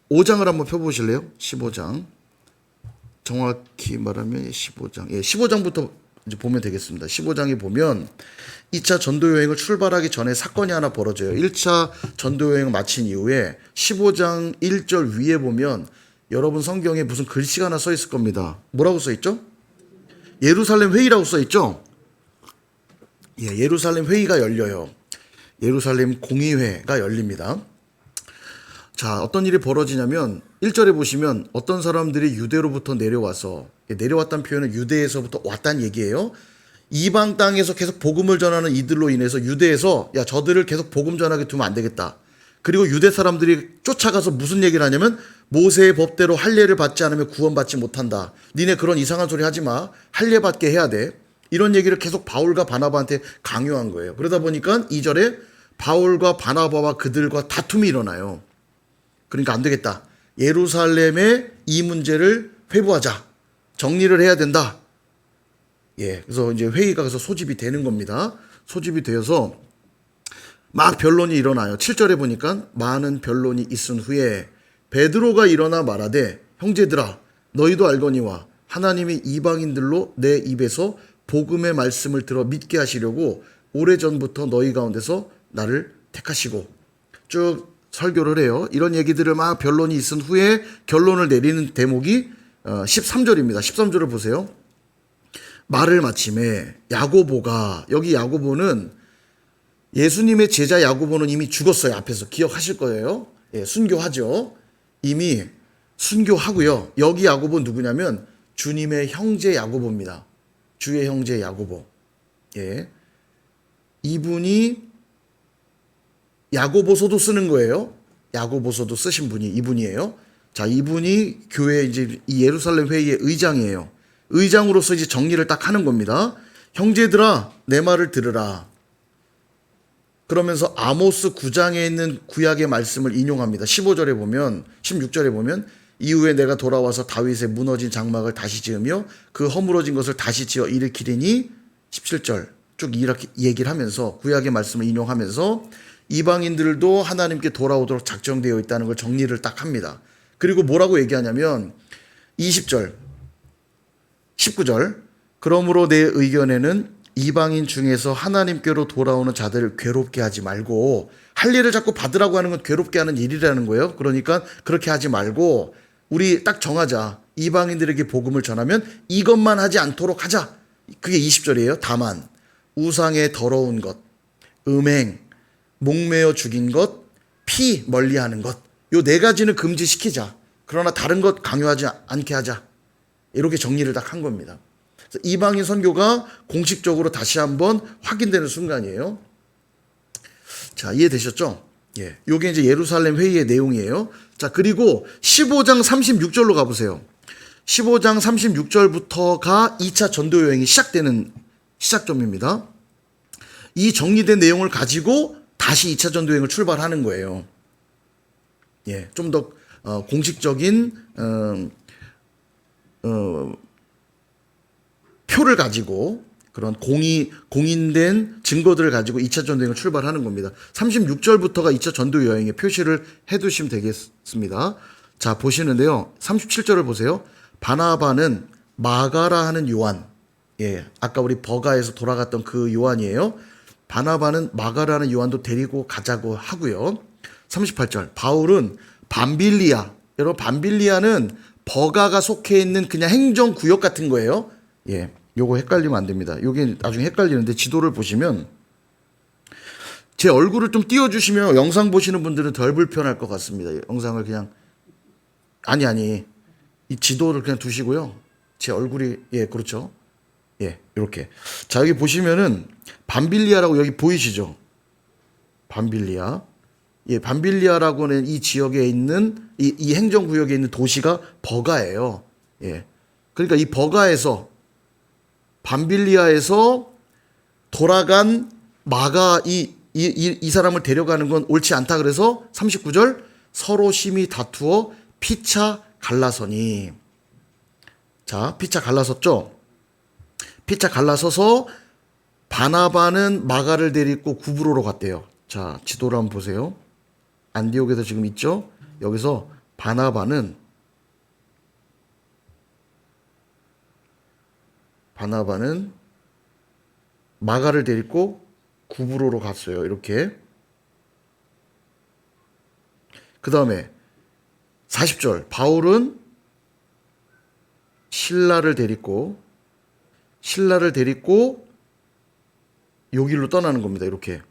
5장을 한번 펴보실래요? 15장. 정확히 말하면 15장. 예, 15장부터 이제 보면 되겠습니다. 15장에 보면 2차 전도 여행을 출발하기 전에 사건이 하나 벌어져요. 1차 전도 여행을 마친 이후에 15장 1절 위에 보면 여러분 성경에 무슨 글씨가 하나 써 있을 겁니다. 뭐라고 써 있죠? 예루살렘 회의라고 써 있죠? 예, 예루살렘 회의가 열려요. 예루살렘 공의회가 열립니다. 자, 어떤 일이 벌어지냐면 1절에 보시면 어떤 사람들이 유대로부터 내려와서, 내려왔다는 표현은 유대에서부터 왔다는 얘기예요. 이방 땅에서 계속 복음을 전하는 이들로 인해서 유대에서 야, 저들을 계속 복음 전하게 두면 안 되겠다. 그리고 유대 사람들이 쫓아가서 무슨 얘기를 하냐면 모세의 법대로 할례를 받지 않으면 구원받지 못한다. 니네 그런 이상한 소리 하지 마. 할례 받게 해야 돼. 이런 얘기를 계속 바울과 바나바한테 강요한 거예요. 그러다 보니까 2절에 바울과 바나바와 그들과 다툼이 일어나요. 그러니까 안 되겠다. 예루살렘의 이 문제를 회부하자. 정리를 해야 된다. 예, 그래서 이제 회의가 그래서 소집이 되는 겁니다. 소집이 되어서 막 변론이 일어나요. 7절에 보니까 많은 변론이 있은 후에 베드로가 일어나 말하되 형제들아 너희도 알거니와 하나님이 이방인들로 내 입에서 복음의 말씀을 들어 믿게 하시려고 오래전부터 너희 가운데서 나를 택하시고 쭉 설교를 해요. 이런 얘기들을 막 변론이 있은 후에 결론을 내리는 대목이 13절입니다. 13절을 보세요. 말을 마침에 야고보가, 여기 야고보는 예수님의 제자 야고보는 이미 죽었어요. 앞에서 기억하실 거예요. 예, 순교하죠. 이미 순교하고요. 여기 야고보 누구냐면 주님의 형제 야고보입니다. 주의 형제 야고보. 예, 이분이 야고보서도 쓰는 거예요. 야고보서도 쓰신 분이 이분이에요. 자, 이분이 교회 이제 이 예루살렘 회의의 의장이에요. 의장으로서 이제 정리를 딱 하는 겁니다. 형제들아, 내 말을 들으라. 그러면서 아모스 9장에 있는 구약의 말씀을 인용합니다. 15절에 보면, 16절에 보면 이후에 내가 돌아와서 다윗의 무너진 장막을 다시 지으며 그 허물어진 것을 다시 지어 일으키리니 17절 쭉 이렇게 얘기를 하면서 구약의 말씀을 인용하면서 이방인들도 하나님께 돌아오도록 작정되어 있다는 걸 정리를 딱 합니다. 그리고 뭐라고 얘기하냐면 20절, 19절 그러므로 내 의견에는 이방인 중에서 하나님께로 돌아오는 자들을 괴롭게 하지 말고 할례를 자꾸 받으라고 하는 건 괴롭게 하는 일이라는 거예요. 그러니까 그렇게 하지 말고 우리 딱 정하자. 이방인들에게 복음을 전하면 이것만 하지 않도록 하자. 그게 20절이에요. 다만 우상의 더러운 것, 음행, 목매어 죽인 것, 피 멀리하는 것, 요 네 가지는 금지시키자. 그러나 다른 것 강요하지 않게 하자. 이렇게 정리를 딱 한 겁니다. 그래서 이방인 선교가 공식적으로 다시 한번 확인되는 순간이에요. 자, 이해되셨죠? 예, 요게 이제 예루살렘 회의의 내용이에요. 자, 그리고 15장 36절로 가보세요. 15장 36절부터가 2차 전도 여행이 시작되는 시작점입니다. 이 정리된 내용을 가지고 다시 2차 전도 여행을 출발하는 거예요. 예, 좀 더 공식적인 표를 가지고 그런 공인된 증거들을 가지고 2차 전도 여행을 출발하는 겁니다. 36절부터가 2차 전도 여행의 표시를 해두시면 되겠습니다. 자, 보시는데요. 37절을 보세요. 바나바는 마가라 하는 요한, 예, 아까 우리 버가에서 돌아갔던 그 요한이에요. 바나바는 마가라는 요한도 데리고 가자고 하고요. 38절 바울은 밤빌리아, 여러분 밤빌리아는 버가가 속해 있는 그냥 행정구역 같은 거예요. 예, 요거 헷갈리면 안 됩니다. 요게 나중에 헷갈리는데 지도를 보시면 제 얼굴을 좀 띄워주시면 영상 보시는 분들은 덜 불편할 것 같습니다. 영상을 그냥 아니 이 지도를 그냥 두시고요. 제 얼굴이 예 그렇죠. 예, 이렇게. 자, 여기 보시면은 밤빌리아라고 여기 보이시죠? 밤빌리아. 예, 밤빌리아라고는 이 지역에 있는 이 행정구역에 있는 도시가 버가예요. 예. 그러니까 이 버가에서 밤빌리아에서 돌아간 마가 이 사람을 데려가는 건 옳지 않다. 그래서 39절 서로 심히 다투어 피차 갈라서니. 자, 피차 갈라섰죠? 피차 갈라서서 바나바는 마가를 데리고 구브로로 갔대요. 자, 지도를 한번 보세요. 안디옥에서 지금 있죠? 여기서 바나바는 마가를 데리고 구브로로 갔어요. 이렇게. 그 다음에 40절 바울은 신라를 데리고 여기로 떠나는 겁니다. 이렇게.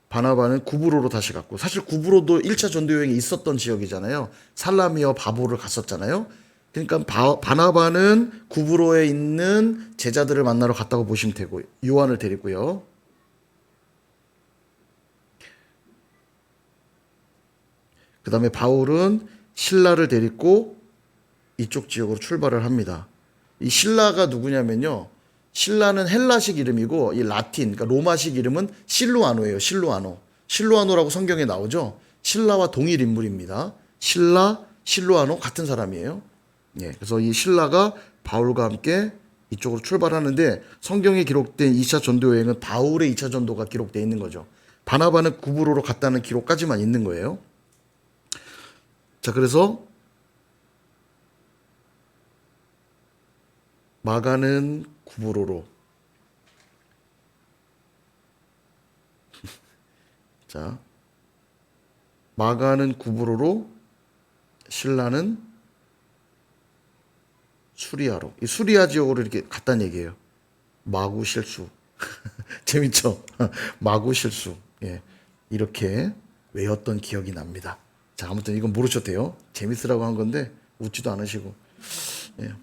바나바는 구브로로 다시 갔고, 사실 구브로도 1차 전도 여행이 있었던 지역이잖아요. 살라미와 바보를 갔었잖아요. 그러니까 바나바는 구브로에 있는 제자들을 만나러 갔다고 보시면 되고, 요한을 데리고요. 그 다음에 바울은 신라를 데리고 이쪽 지역으로 출발을 합니다. 이 신라가 누구냐면요. 신라는 헬라식 이름이고 이 라틴, 그러니까 로마식 이름은 실루아노예요. 실루아노라고 성경에 나오죠. 신라와 동일 인물입니다. 실루아노 같은 사람이에요. 예, 그래서 이 신라가 바울과 함께 이쪽으로 출발하는데 성경에 기록된 2차 전도 여행은 바울의 2차 전도가 기록되어 있는 거죠. 바나바는 구브로로 갔다는 기록까지만 있는 거예요. 자, 그래서 마가는 구브로로 자, 마가는 구브로로 신라는 수리아로. 이 수리아 지역으로 이렇게 갔다는 얘기예요. 마구 실수. 재밌죠? 마구 실수. 예. 이렇게 외웠던 기억이 납니다. 자, 아무튼 이건 모르셔도 돼요. 재밌으라고 한 건데 웃지도 않으시고. 예.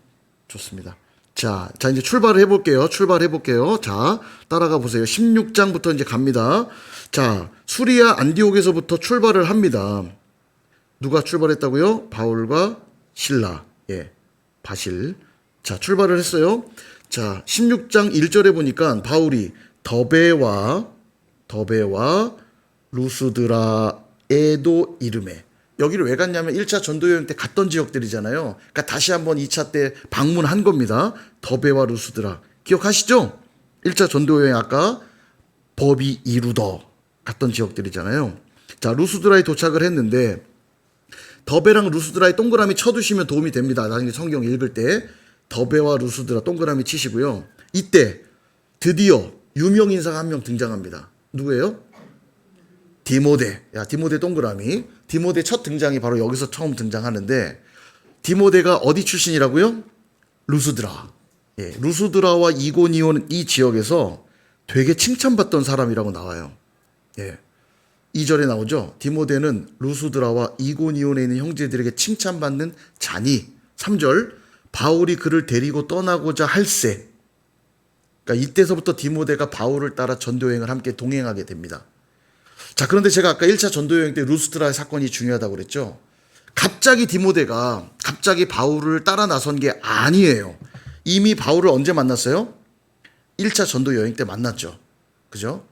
좋습니다. 자, 이제 출발을 해볼게요. 자, 따라가 보세요. 16장부터 이제 갑니다. 자, 수리아 안디옥에서부터 출발을 합니다. 누가 출발했다고요? 바울과 신라. 예. 바실. 자, 출발을 했어요. 자, 16장 1절에 보니까 바울이 더베와 루스드라에도 이름에, 여기를 왜 갔냐면 1차 전도여행 때 갔던 지역들이잖아요. 그러니까 다시 한번 2차 때 방문한 겁니다. 더베와 루스드라. 기억하시죠? 1차 전도여행 아까 버비 이루더 갔던 지역들이잖아요. 자, 루스드라에 도착을 했는데 더베랑 루스드라에 동그라미 쳐두시면 도움이 됩니다. 나중에 성경 읽을 때 더베와 루스드라 동그라미 치시고요. 이때 드디어 유명 인사가 한 명 등장합니다. 누구예요? 디모데. 야, 디모데 동그라미. 디모데 첫 등장이 바로 여기서 처음 등장하는데, 디모데가 어디 출신이라고요? 루스드라. 예, 루스드라와 이고니온 이 지역에서 되게 칭찬받던 사람이라고 나와요. 예. 2절에 나오죠. 디모데는 루스드라와 이고니온에 있는 형제들에게 칭찬받는 자니. 3절 바울이 그를 데리고 떠나고자 할세. 그러니까 이때서부터 디모데가 바울을 따라 전도여행을 함께 동행하게 됩니다. 자, 그런데 제가 아까 1차 전도여행 때 루스드라의 사건이 중요하다고 그랬죠. 갑자기 디모데가 갑자기 바울을 따라 나선 게 아니에요. 이미 바울을 언제 만났어요? 1차 전도여행 때 만났죠. 그죠?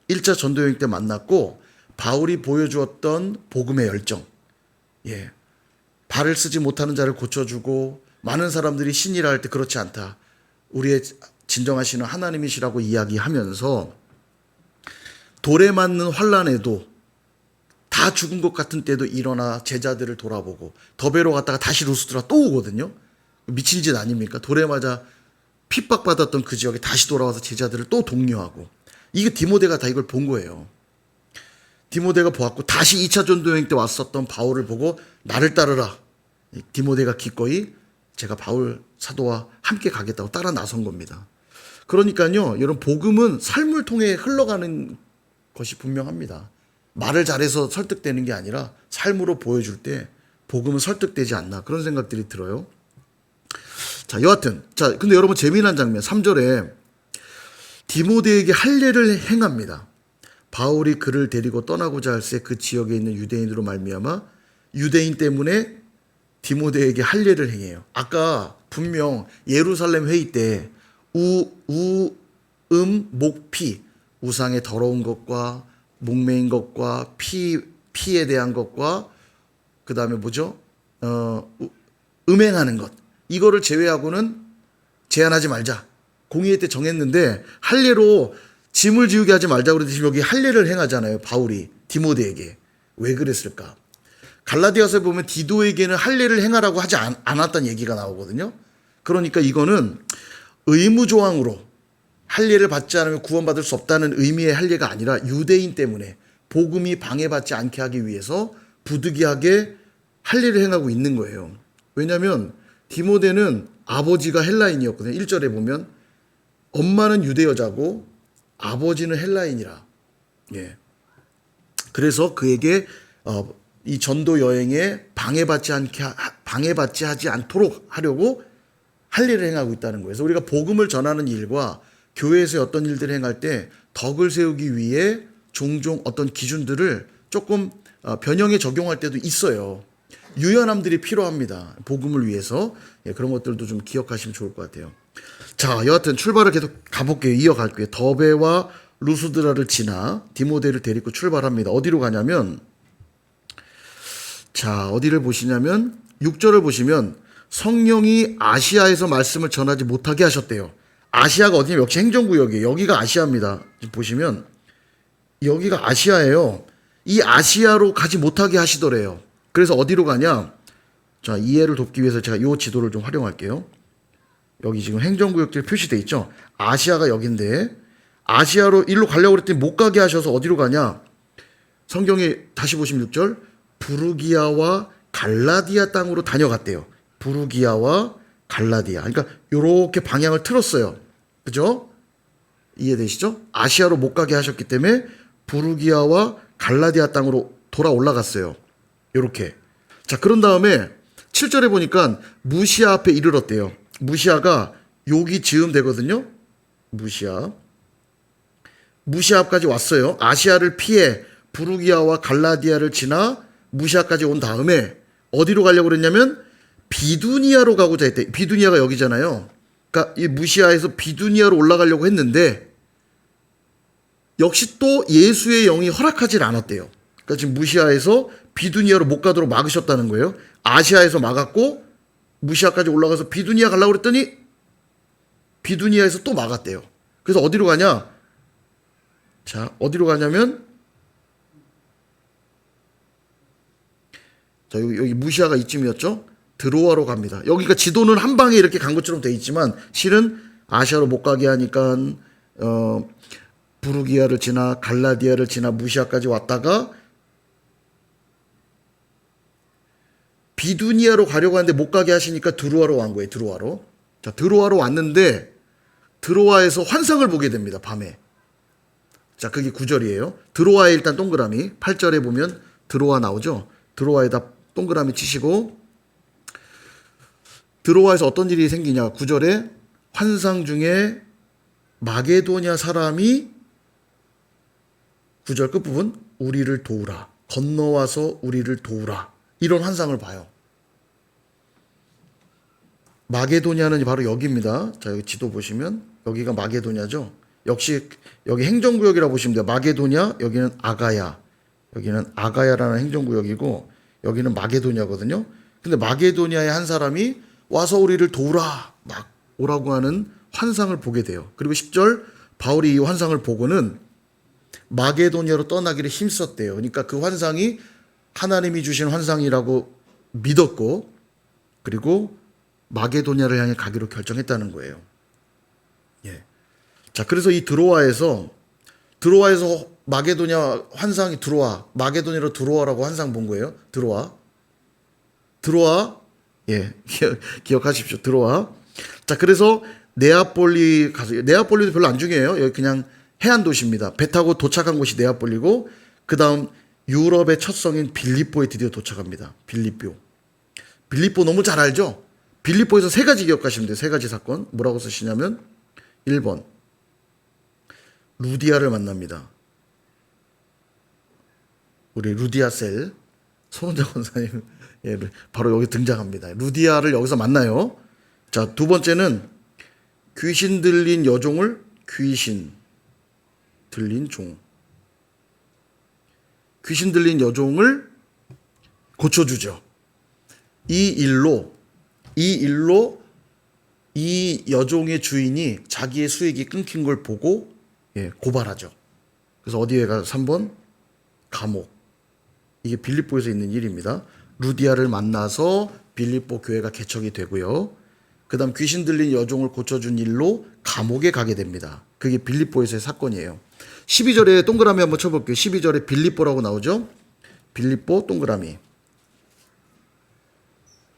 1차 전도여행 때 만났고 바울이 보여주었던 복음의 열정. 예. 발을 쓰지 못하는 자를 고쳐주고 많은 사람들이 신이라 할 때 그렇지 않다. 우리의 진정하시는 하나님이시라고 이야기하면서 돌에 맞는 환난에도 다 죽은 것 같은 때도 일어나 제자들을 돌아보고 더베로 갔다가 다시 루스드라 또 오거든요. 미친 짓 아닙니까? 돌에 맞아 핍박받았던 그 지역에 다시 돌아와서 제자들을 또 독려하고. 이게 디모데가 다 이걸 본 거예요. 디모데가 보았고 다시 2차 전도여행 때 왔었던 바울을 보고 나를 따르라. 디모데가 기꺼이 제가 바울 사도와 함께 가겠다고 따라 나선 겁니다. 그러니까요, 여러분, 복음은 삶을 통해 흘러가는 것이 분명합니다. 말을 잘해서 설득되는 게 아니라 삶으로 보여줄 때 복음은 설득되지 않나, 그런 생각들이 들어요. 자, 여하튼, 자, 근데 여러분 재미난 장면 3절에 디모데에게 할례를 행합니다. 바울이 그를 데리고 떠나고자 할새 그 지역에 있는 유대인으로 말미암아 유대인 때문에 디모데에게 할례를 행해요. 아까 분명 예루살렘 회의 때 목피, 우상의 더러운 것과 목매인 것과 피에 대한 것과 그 다음에 뭐죠? 음행하는 것, 이거를 제외하고는 제한하지 말자. 공의회 때 정했는데 할례로 짐을 지우게 하지 말자 그러듯이 여기 할례를 행하잖아요. 바울이 디모데에게. 왜 그랬을까? 갈라디아서에 보면 디도에게는 할례를 행하라고 하지 않았다는 얘기가 나오거든요. 그러니까 이거는 의무 조항으로 할례를 받지 않으면 구원받을 수 없다는 의미의 할례가 아니라 유대인 때문에 복음이 방해받지 않게 하기 위해서 부득이하게 할례를 행하고 있는 거예요. 왜냐하면 디모데는 아버지가 헬라인이었거든요. 1절에 보면 엄마는 유대 여자고 아버지는 헬라인이라. 예. 그래서 그에게 이 전도 여행에 방해받지 하지 않도록 하려고 할례를 행하고 있다는 거예요. 그래서 우리가 복음을 전하는 일과 교회에서 어떤 일들을 행할 때 덕을 세우기 위해 종종 어떤 기준들을 조금 변형에 적용할 때도 있어요. 유연함들이 필요합니다. 복음을 위해서. 예, 그런 것들도 좀 기억하시면 좋을 것 같아요. 자, 여하튼 출발을 계속 가볼게요. 이어갈게요. 더베와 루스드라를 지나 디모데를 데리고 출발합니다. 어디로 가냐면, 자, 어디를 보시냐면 6절을 보시면 성령이 아시아에서 말씀을 전하지 못하게 하셨대요. 아시아가 어디냐면 역시 행정구역이에요. 여기가 아시아입니다. 보시면 여기가 아시아예요. 이 아시아로 가지 못하게 하시더래요. 그래서 어디로 가냐? 자, 이해를 돕기 위해서 제가 이 지도를 좀 활용할게요. 여기 지금 행정구역들 표시돼 있죠? 아시아가 여긴데 아시아로 일로 가려고 그랬더니 못 가게 하셔서 어디로 가냐? 성경에 다시 보시면 6절 부르기아와 갈라디아 땅으로 다녀갔대요. 부르기아와 갈라디아. 그러니까 요렇게 방향을 틀었어요. 그죠? 이해되시죠? 아시아로 못 가게 하셨기 때문에 부르기아와 갈라디아 땅으로 돌아 올라갔어요. 요렇게. 자, 그런 다음에 7절에 보니까 무시아 앞에 이르렀대요. 무시아가 여기 지음 되거든요. 무시아 앞까지 왔어요. 아시아를 피해 부르기아와 갈라디아를 지나 무시아까지 온 다음에 어디로 가려고 그랬냐면 비두니아로 가고자 했대. 비두니아가 여기잖아요. 그러니까 이 무시아에서 비두니아로 올라가려고 했는데 역시 또 예수의 영이 허락하지 않았대요. 그러니까 지금 무시아에서 비두니아로 못 가도록 막으셨다는 거예요. 아시아에서 막았고 무시아까지 올라가서 비두니아 가려고 그랬더니 비두니아에서 또 막았대요. 그래서 어디로 가냐? 자, 어디로 가냐면 자, 여기 무시아가 이쯤이었죠? 드로아로 갑니다. 여기가 지도는 한 방에 이렇게 간 것처럼 돼 있지만 실은 아시아로 못 가게 하니까 부르기아를 지나 갈라디아를 지나 무시아까지 왔다가 비두니아로 가려고 하는데 못 가게 하시니까 드로아로 간 거예요. 드로아로. 자, 드로아로 왔는데 드로아에서 환상을 보게 됩니다. 밤에. 자, 그게 9절이에요. 드로아에 일단 동그라미. 8절에 보면 드로아 나오죠. 드로아에다 동그라미 치시고 드로아에서 어떤 일이 생기냐. 9절에 환상 중에 마게도냐 사람이 9절 끝부분 우리를 도우라. 건너와서 우리를 도우라. 이런 환상을 봐요. 마게도냐는 바로 여기입니다. 자, 여기 지도 보시면 여기가 마게도냐죠. 역시 여기 행정구역이라고 보시면 돼요. 마게도냐, 여기는 아가야. 여기는 아가야라는 행정구역이고 여기는 마게도냐거든요. 근데 마게도냐의 한 사람이 와서 우리를 도우라 막 오라고 하는 환상을 보게 돼요. 그리고 10절 바울이 이 환상을 보고는 마게도냐로 떠나기를 힘썼대요. 그러니까 그 환상이 하나님이 주신 환상이라고 믿었고 그리고 마게도냐를 향해 가기로 결정했다는 거예요. 예. 자, 그래서 이 드로아에서 마게도냐 환상이 마게도냐로 들어와라고 환상 본 거예요. 들어와. 예, 기억하십시오. 들어와. 자, 그래서 네아폴리 가서 네아폴리도 별로 안 중요해요. 여기 그냥 해안 도시입니다. 배 타고 도착한 곳이 네아폴리고 그 다음 유럽의 첫 성인 빌립보에 드디어 도착합니다. 빌립보 너무 잘 알죠? 빌립보에서 세 가지 기억하시면 돼요. 세 가지 사건. 뭐라고 쓰시냐면 1번 루디아를 만납니다. 우리 루디아셀 손원장 권사님 예, 바로 여기 등장합니다. 루디아를 여기서 만나요. 자, 두 번째는 귀신 들린 여종을 귀신 들린 여종을 고쳐주죠. 이 일로 이 여종의 주인이 자기의 수익이 끊긴 걸 보고 예, 고발하죠. 그래서 어디에 가서 3번 감옥. 이게 빌립보에서 있는 일입니다. 루디아를 만나서 빌립보 교회가 개척이 되고요. 그 다음 귀신 들린 여종을 고쳐준 일로 감옥에 가게 됩니다. 그게 빌립보에서의 사건이에요. 12절에 동그라미 한번 쳐볼게요. 12절에 빌립보라고 나오죠. 빌립보 동그라미.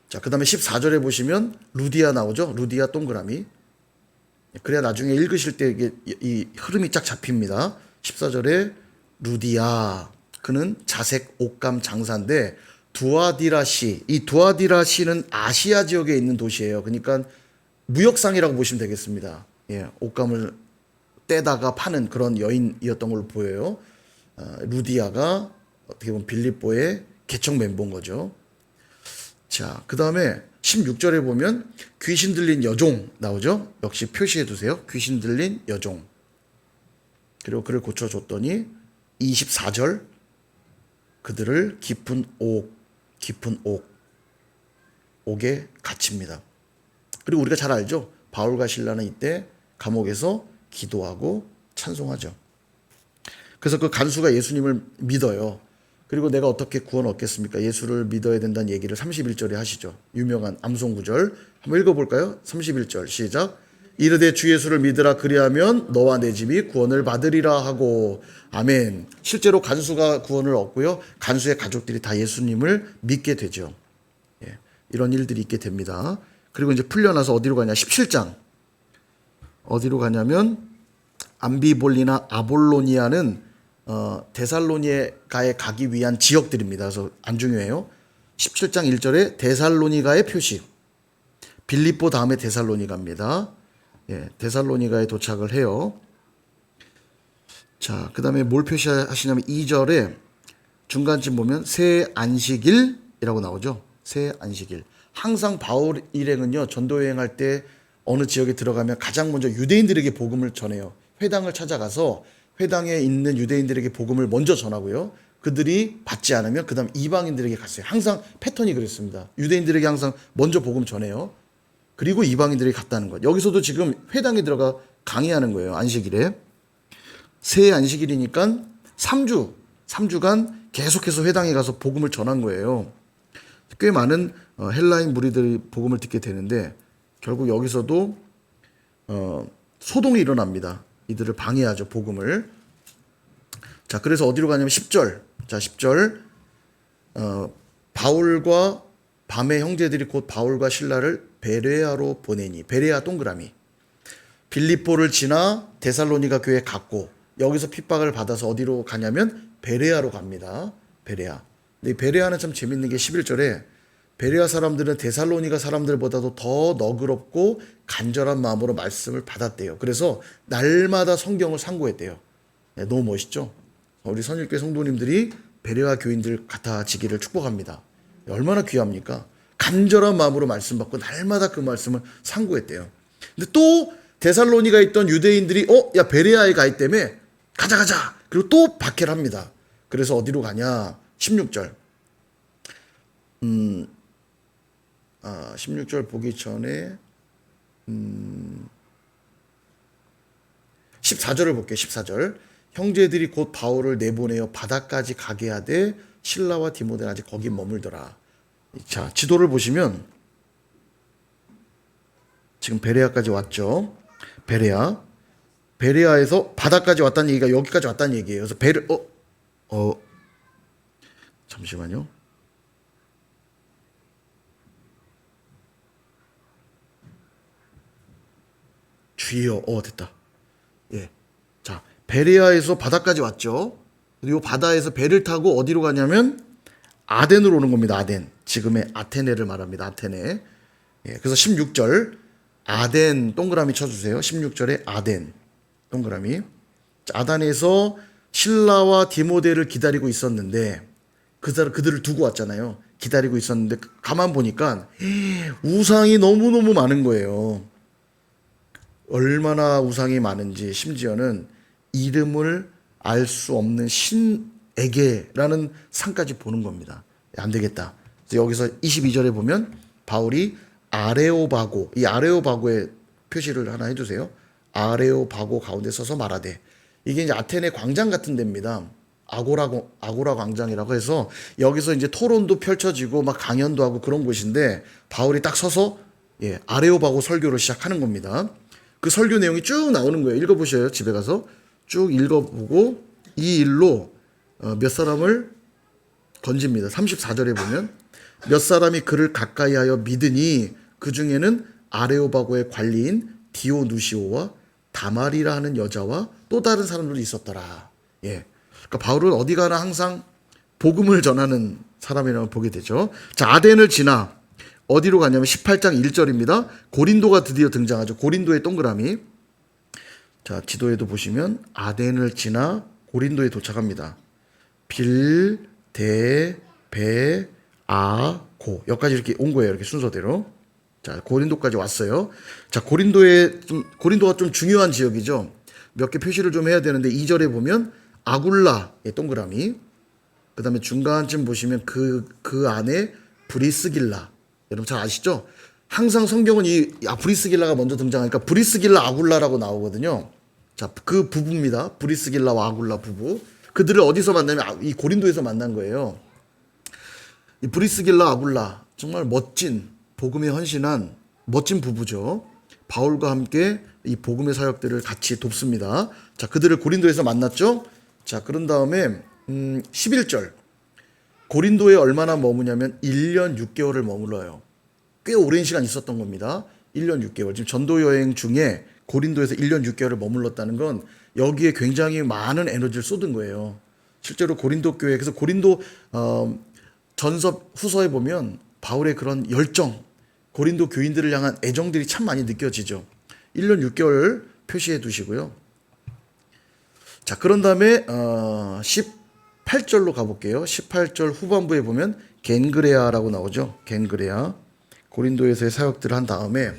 자, 그 다음에 14절에 보시면 루디아 나오죠. 루디아 동그라미. 그래야 나중에 읽으실 때 이게 이 흐름이 쫙 잡힙니다. 14절에 루디아, 그는 자색 옷감 장사인데 두아디라시, 이 두아디라시는 아시아 지역에 있는 도시예요. 그러니까 무역상이라고 보시면 되겠습니다. 예, 옷감을 떼다가 파는 그런 여인이었던 걸로 보여요. 루디아가 어떻게 보면 빌립보의 개척 멤버인 거죠. 자, 그 다음에 16절에 보면 귀신 들린 여종 나오죠. 역시 표시해 두세요. 귀신 들린 여종. 그리고 그를 고쳐줬더니 24절 그들을 깊은 옥에 갇힙니다. 그리고 우리가 잘 알죠. 바울과 실라는 이때 감옥에서 기도하고 찬송하죠. 그래서 그 간수가 예수님을 믿어요. 그리고 내가 어떻게 구원 얻겠습니까? 예수를 믿어야 된다는 얘기를 31절에 하시죠. 유명한 암송 구절 한번 읽어볼까요? 31절 시작. 이르되 주 예수를 믿으라 그리하면 너와 내 집이 구원을 받으리라 하고. 아멘. 실제로 간수가 구원을 얻고요. 간수의 가족들이 다 예수님을 믿게 되죠. 예, 이런 일들이 있게 됩니다. 그리고 이제 풀려나서 어디로 가냐? 17장. 어디로 가냐면 암비볼리나 아볼로니아는 데살로니가에 가기 위한 지역들입니다. 그래서 안 중요해요. 17장 1절에 데살로니가의 표시. 빌립보 다음에 데살로니가입니다. 예, 데살로니가에 도착을 해요. 자, 그 다음에 뭘 표시하시냐면 2절에 중간쯤 보면 새 안식일이라고 나오죠. 새 안식일. 항상 바울 일행은요, 전도 여행할 때 어느 지역에 들어가면 가장 먼저 유대인들에게 복음을 전해요. 회당을 찾아가서 회당에 있는 유대인들에게 복음을 먼저 전하고요. 그들이 받지 않으면 그 다음 이방인들에게 갔어요. 항상 패턴이 그랬습니다. 유대인들에게 항상 먼저 복음 전해요. 그리고 이방인들에게 갔다는 것. 여기서도 지금 회당에 들어가 강의하는 거예요. 안식일에. 새 안식일이니까 3주간 계속해서 회당에 가서 복음을 전한 거예요. 꽤 많은 헬라인 무리들이 복음을 듣게 되는데 결국 여기서도 소동이 일어납니다. 이들을 방해하죠, 복음을. 자, 그래서 어디로 가냐면 10절. 자, 10절. 바울과 밤의 형제들이 곧 바울과 실라를 베레아로 보내니. 베레아 동그라미. 빌립보를 지나 데살로니가 교회에 갔고 여기서 핍박을 받아서 어디로 가냐면 베레아로 갑니다. 베레아. 근데 베레아는 참 재밌는 게 11절에 베레아 사람들은 데살로니가 사람들보다도 더 너그럽고 간절한 마음으로 말씀을 받았대요. 그래서 날마다 성경을 상고했대요. 네, 너무 멋있죠? 우리 선일교회 성도님들이 베레아 교인들 같아지기를 축복합니다. 얼마나 귀합니까? 간절한 마음으로 말씀 받고 날마다 그 말씀을 상고했대요. 근데 또 데살로니가 있던 유대인들이 야 베레아에 가 있다며 가자. 그리고 또 박해를 합니다. 그래서 어디로 가냐? 16절. 16절 보기 전에 14절을 볼게요. 14절. 형제들이 곧 바울을 내보내어 바다까지 가게 하되 실라와 디모데는 아직 거기 머물더라. 자, 지도를 보시면 지금 베레아까지 왔죠. 베레아에서 바다까지 왔다는 얘기가 여기까지 왔다는 얘기예요. 그래서 잠시만요. 주여, 됐다. 예. 자, 베레아에서 바다까지 왔죠. 그리고 바다에서 배를 타고 어디로 가냐면 아덴으로 오는 겁니다. 아덴. 지금의 아테네를 말합니다. 아테네. 예. 그래서 16절 아덴 동그라미 쳐주세요. 16절에 아덴 동그라미. 아덴에서 실라와 디모데를 기다리고 있었는데 그들을 두고 왔잖아요. 기다리고 있었는데 가만 보니까 우상이 너무너무 많은 거예요. 얼마나 우상이 많은지 심지어는 이름을 알 수 없는 신에게라는 상까지 보는 겁니다. 안 되겠다. 그래서 여기서 22절에 보면 바울이 아레오바고, 이 아레오바고의 표시를 하나 해주세요. 아레오바고 가운데 서서 말하되. 이게 이제 아테네 광장 같은 데입니다. 아고라 광장이라고 해서 여기서 이제 토론도 펼쳐지고 막 강연도 하고 그런 곳인데 바울이 딱 서서 아레오바고 설교를 시작하는 겁니다. 그 설교 내용이 쭉 나오는 거예요. 읽어보셔요. 집에 가서 쭉 읽어보고 이 일로 몇 사람을 건집니다. 34절에 보면 몇 사람이 그를 가까이하여 믿으니 그 중에는 아레오바고의 관리인 디오누시오와 다말이라 하는 여자와 또 다른 사람들도 있었더라. 그러니까 바울은 어디 가나 항상 복음을 전하는 사람이라고 보게 되죠. 자, 아덴을 지나 어디로 가냐면 18장 1절입니다. 고린도가 드디어 등장하죠. 고린도의 동그라미. 자, 지도에도 보시면 아덴을 지나 고린도에 도착합니다. 빌, 대, 베, 아, 고. 여기까지 이렇게 온 거예요. 이렇게 순서대로. 자, 고린도까지 왔어요. 자, 고린도가 좀 중요한 지역이죠. 몇 개 표시를 좀 해야 되는데 2절에 보면 아굴라의 동그라미. 그 다음에 중간쯤 보시면 그 안에 브리스길라. 여러분 잘 아시죠? 항상 성경은 브리스길라가 먼저 등장하니까 브리스길라 아굴라라고 나오거든요. 자, 그 부부입니다. 브리스길라와 아굴라 부부. 그들을 어디서 만나면 이 고린도에서 만난 거예요. 이 브리스길라 아굴라 정말 멋진 복음에 헌신한 멋진 부부죠. 바울과 함께 이 복음의 사역들을 같이 돕습니다. 자, 그들을 고린도에서 만났죠. 자, 그런 다음에 11절 고린도에 얼마나 머무냐면 1년 6개월을 머물러요. 꽤 오랜 시간 있었던 겁니다. 1년 6개월. 지금 전도 여행 중에 고린도에서 1년 6개월을 머물렀다는 건 여기에 굉장히 많은 에너지를 쏟은 거예요. 실제로 고린도 교회, 그래서 고린도 전서 후서에 보면 바울의 그런 열정, 고린도 교인들을 향한 애정들이 참 많이 느껴지죠. 1년 6개월 표시해 두시고요. 자, 그런 다음에 18절로 가볼게요. 18절 후반부에 보면 겐그레아라고 나오죠. 겐그레아. 고린도에서의 사역들을 한 다음에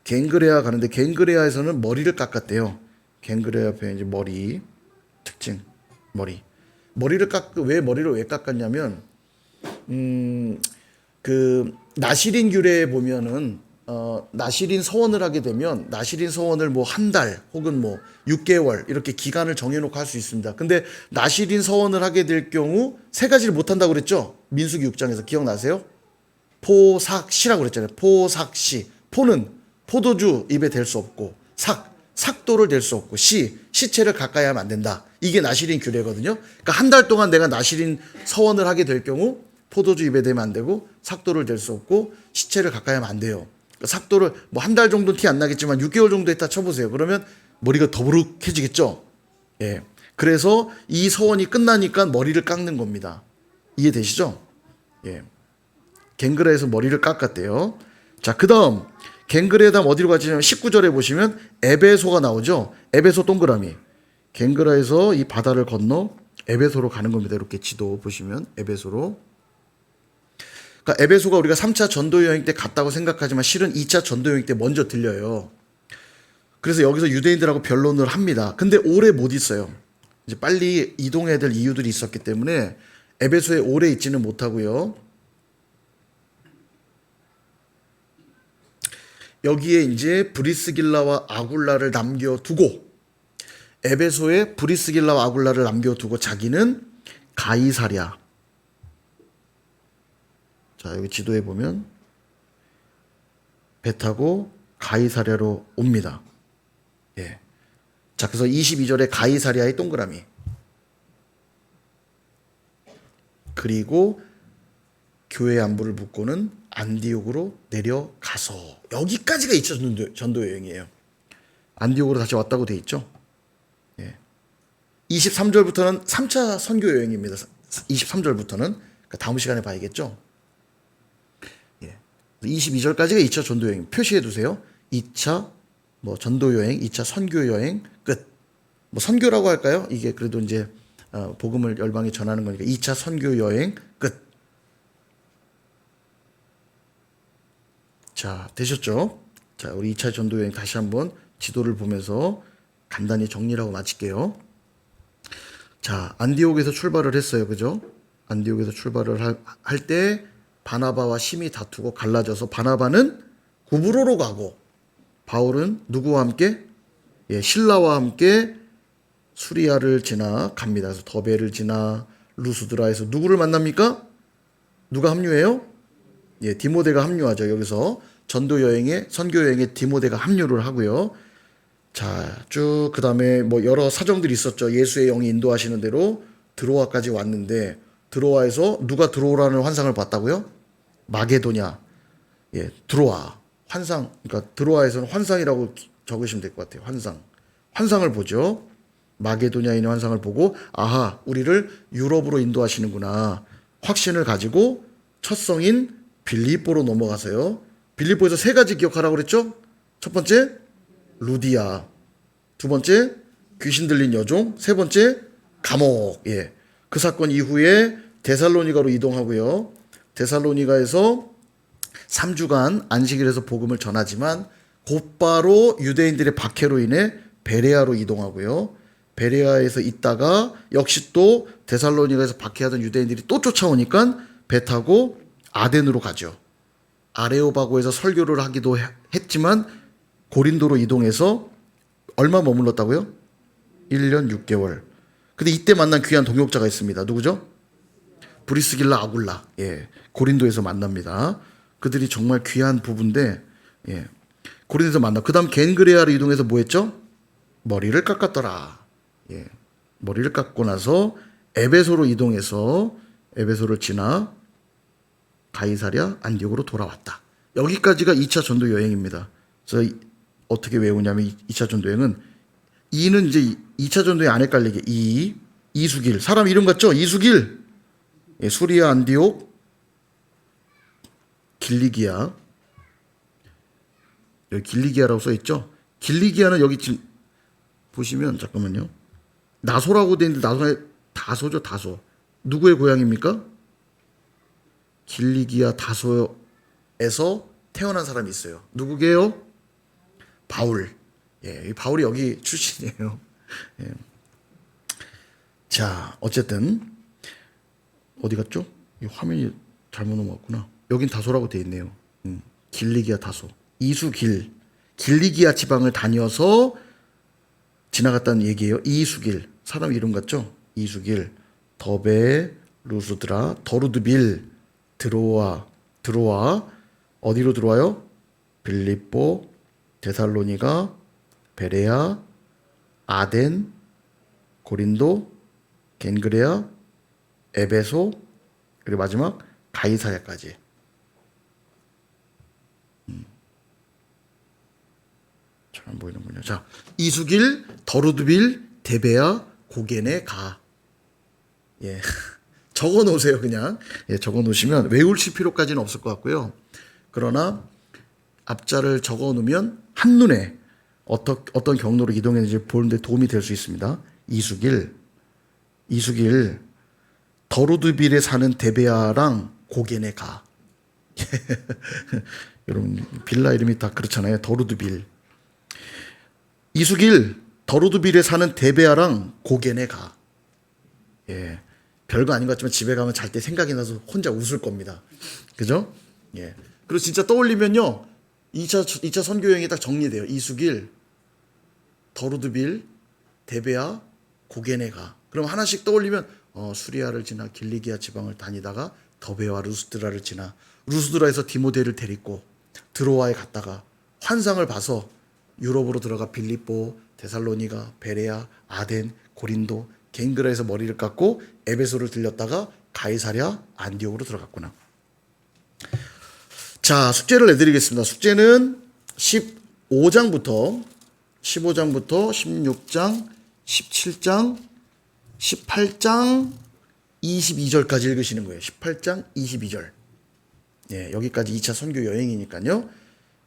겐그레아 가는데 겐그레아에서는 머리를 깎았대요. 겐그레아 앞에 이제 머리 특징 머리를 왜 머리를 왜 깎았냐면 그 나시린 규례에 보면은 나시린 서원을 하게 되면 나시린 서원을 뭐 한 달 혹은 뭐 6개월 이렇게 기간을 정해놓고 할 수 있습니다. 근데 나시린 서원을 하게 될 경우 세 가지를 못 한다고 그랬죠. 민수기 6장에서 기억나세요? 포삭시라고 그랬잖아요. 포삭시. 포는 포도주 입에 댈 수 없고 삭도를 댈 수 없고 시체를 가까이 하면 안 된다. 이게 나시린 규례거든요. 그러니까 한 달 동안 내가 나시린 서원을 하게 될 경우 포도주 입에 대면 안 되고 삭도를 댈 수 없고 시체를 가까이 하면 안 돼요. 그러니까 삭도를 뭐 한 달 정도 티 안 나겠지만 6개월 정도 했다 쳐보세요. 그러면 머리가 더부룩해지겠죠. 그래서 이 서원이 끝나니까 머리를 깎는 겁니다. 이해되시죠? 갱그레에서 머리를 깎았대요. 자, 그 다음 갱그레 다음 어디로 가지냐면 19절에 보시면 에베소가 나오죠. 에베소 동그라미. 갱그라에서 이 바다를 건너 에베소로 가는 겁니다. 이렇게 지도 보시면 에베소로. 그러니까 에베소가 우리가 3차 전도 여행 때 갔다고 생각하지만 실은 2차 전도 여행 때 먼저 들려요. 그래서 여기서 유대인들하고 변론을 합니다. 근데 오래 못 있어요. 이제 빨리 이동해야 될 이유들이 있었기 때문에 에베소에 오래 있지는 못하고요. 여기에 이제 브리스길라와 아굴라를 남겨두고 에베소에 브리스길라와 아굴라를 남겨두고 자기는 가이사랴. 자, 여기 지도에 보면 배 타고 가이사랴로 옵니다. 자, 그래서 22절에 가이사랴의 동그라미. 그리고 교회 안부를 묻고는 안디옥으로 내려가서 여기까지가 2차 전도 여행이에요. 안디옥으로 다시 왔다고 돼 있죠. 23절부터는 3차 선교 여행입니다. 23절부터는 그러니까 다음 시간에 봐야겠죠. 22절까지가 2차 전도 여행 표시해 두세요. 2차 뭐 전도 여행, 2차 선교 여행 끝. 뭐 선교라고 할까요? 이게 그래도 이제 복음을 열방에 전하는 거니까 2차 선교 여행 끝. 자, 되셨죠? 자, 우리 2차 전도 여행 다시 한번 지도를 보면서 간단히 정리를 하고 마칠게요. 자, 안디옥에서 출발을 했어요. 그죠? 안디옥에서 출발을 할 때 바나바와 심히 다투고 갈라져서 바나바는 구브로로 가고 바울은 누구와 함께? 실라와 함께 수리아를 지나 갑니다. 그래서 더베를 지나 루스드라에서 누구를 만납니까? 누가 합류해요? 예, 디모데가 합류하죠. 여기서 전도 여행에 선교 여행에 디모데가 합류를 하고요. 자, 쭉 그다음에 뭐 여러 사정들이 있었죠. 예수의 영이 인도하시는 대로 드로아까지 왔는데 드로아에서 누가 드로아라는 환상을 봤다고요? 마게도냐. 예, 드로아. 환상. 그러니까 드로아에서는 환상이라고 적으시면 될 것 같아요. 환상. 환상을 보죠. 마게도냐에 있는 환상을 보고 아하, 우리를 유럽으로 인도하시는구나. 확신을 가지고 첫 성인 빌립보로 넘어가세요. 빌립보에서 세 가지 기억하라고 그랬죠? 첫 번째, 루디아. 두 번째, 귀신 들린 여종. 세 번째, 감옥. 예. 그 사건 이후에 데살로니가로 이동하고요. 데살로니가에서 3주간 안식일에서 복음을 전하지만 곧바로 유대인들의 박해로 인해 베레아로 이동하고요. 베레아에서 있다가 역시 또 데살로니가에서 박해하던 유대인들이 또 쫓아오니까 배 타고 아덴으로 가죠. 아레오바고에서 설교를 하기도 했지만 고린도로 이동해서 얼마 머물렀다고요? 1년 6개월. 근데 이때 만난 귀한 동역자가 있습니다. 누구죠? 브리스길라 아굴라. 예. 고린도에서 만납니다. 그들이 정말 귀한 부부인데, 예. 고린도에서 만나. 그 다음 겐그레아로 이동해서 뭐 했죠? 머리를 깎았더라. 예. 머리를 깎고 나서 에베소로 이동해서 에베소를 지나 가이사랴 안디옥으로 돌아왔다. 여기까지가 2차 전도 여행입니다. 그래서 어떻게 외우냐면 2차 전도 여행은 이는 이제 2차 전도 여행 안 헷갈리게 이수길. 사람 이름 같죠? 이수길. 예, 수리아 안디옥 길리기아. 여기 길리기아라고 써 있죠? 길리기아는 여기 지금 보시면 잠깐만요. 나소라고 돼 있는데 나소에 다소죠, 다소. 누구의 고향입니까? 길리기아 다소에서 태어난 사람이 있어요. 누구게요? 바울. 예, 이 바울이 여기 출신이에요. 예. 자, 어쨌든 어디 갔죠? 이 화면이 잘못 넘어갔구나. 여긴 다소라고 돼 있네요. 길리기아 다소. 이수길. 길리기아 지방을 다녀서 지나갔다는 얘기예요. 이수길. 사람 이름 같죠? 이수길. 더베, 루스드라, 더루드빌, 드로아. 어디로 들어와요? 빌립보, 데살로니가, 베레아, 아덴, 고린도, 겐그레아, 에베소, 그리고 마지막 가이사야까지. 잘 안 보이는군요. 자, 이수길, 더루드빌, 데베아, 고겐에 가. 예. 적어 놓으세요, 그냥. 예, 적어 놓으시면 외우실 필요까지는 없을 것 같고요. 그러나 앞자를 적어 놓으면 한눈에 어떤 경로로 이동했는지 보는데 도움이 될 수 있습니다. 이수길, 더루드빌에 사는 데베아랑 고겐에 가. 여러분, 빌라 이름이 다 그렇잖아요. 더루드빌. 이수길, 더루드빌에 사는 데베아랑 고겐에 가. 예. 별거 아닌 것 같지만 집에 가면 잘 때 생각이 나서 혼자 웃을 겁니다. 그죠? 예. 그리고 진짜 떠올리면요. 2차 선교 여행이 딱 정리돼요. 이수길, 더루드빌, 데베아, 고겐에 가. 그럼 하나씩 떠올리면 수리아를 지나 길리기아 지방을 다니다가 더베와 루스드라를 지나 루스드라에서 디모데를 데리고 드로아에 갔다가 환상을 봐서 유럽으로 들어가 빌립보, 데살로니가, 베레아, 아덴, 고린도, 겐그라에서 머리를 깎고 에베소를 들렸다가 가이사랴 안디옥으로 들어갔구나. 자, 숙제를 내드리겠습니다. 숙제는 15장부터 16장, 17장, 18장, 22절까지 읽으시는 거예요. 18장, 22절. 예, 여기까지 2차 선교 여행이니까요.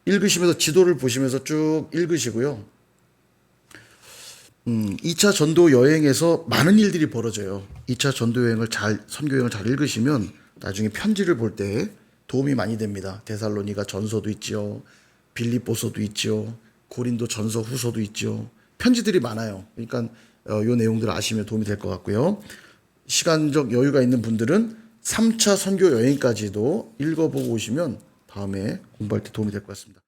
읽으시면서 지도를 보시면서 쭉 읽으시고요. 2차 전도 여행에서 많은 일들이 벌어져요. 2차 전도 여행을 선교 여행을 잘 읽으시면 나중에 편지를 볼 때 도움이 많이 됩니다. 데살로니가 전서도 있죠. 빌립보서도 있죠. 고린도 전서 후서도 있죠. 편지들이 많아요. 그러니까 이 내용들을 아시면 도움이 될 것 같고요. 시간적 여유가 있는 분들은 3차 선교 여행까지도 읽어보고 오시면 다음에 공부할 때 도움이 될 것 같습니다.